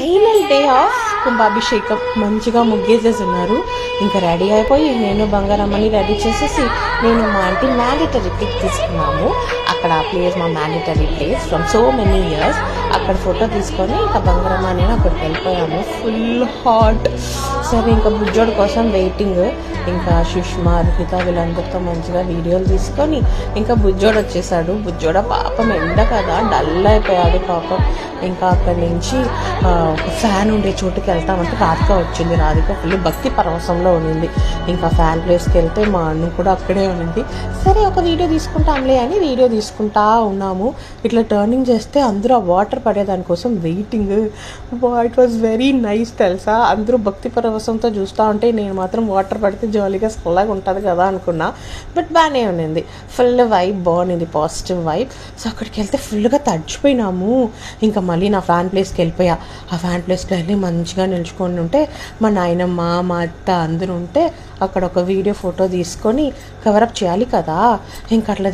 Final day of కుంభాభిషేకం మంచిగా ముగ్గేసేసి ఉన్నారు. ఇంకా రెడీ అయిపోయి నేను బంగారమ్మని రెడీ చేసేసి నేను మా ఆంటీ మ్యాండేటరీ పిక్ తీసుకున్నాము. అక్కడ ఆ ప్లేస్ మా mandatory place from so many years. అక్కడ ఫోటో తీసుకొని ఇంకా బంగారమ్మ నేను అక్కడికి వెళ్ళిపోయాము. Full hot. సరే ఇంకా బుజ్జోడు కోసం వెయిటింగ్. ఇంకా సుష్మా రుహిత వీళ్ళందరితో మంచిగా వీడియోలు తీసుకొని ఇంకా బుజ్జోడు వచ్చేసాడు. బుజ్జోడ పాపం ఎండ కదా డల్ అయిపోయాడు పాపం. ఇంకా అక్కడి నుంచి ఒక ఫ్యాన్ ఉండే చోటుకి వెళ్తామంటే రాధిక వచ్చింది. రాధిక ఫుల్ భక్తి పరవశంలో ఉండింది. ఇంకా ఫ్యాన్ ప్లేస్కి వెళ్తే మా అన్న కూడా అక్కడే ఉండింది. సరే ఒక వీడియో తీసుకుంటాంలే అని వీడియో తీసుకుంటా ఉన్నాము. ఇట్లా టర్నింగ్ చేస్తే అందరూ ఆ వాటర్ పడేదానికోసం waiting. It was very nice తెలుసా. అందరూ భక్తి పరవశంతో చూస్తూ ఉంటే నేను మాత్రం వాటర్ పడితే జాలీగా చల్లగా ఉంటుంది కదా అనుకున్నా. బట్ బాగానే ఉన్నింది. ఫుల్ వైబ్ బాగుంది, పాజిటివ్ వైబ్. సో అక్కడికి వెళ్తే ఫుల్గా తడిచిపోయినాము. ఇంకా మళ్ళీ నా ఫ్యాన్ ప్లేస్కి వెళ్ళిపోయా. ఆ ఫ్యాన్ ప్లేస్కి వెళ్ళి మంచిగా నిల్చుకొని ఉంటే మా నాయనమ్మ మా అత్త అందరూ ఉంటే అక్కడ ఒక వీడియో ఫోటో తీసుకొని కవరప్ చేయాలి కదా. ఇంకా అట్లా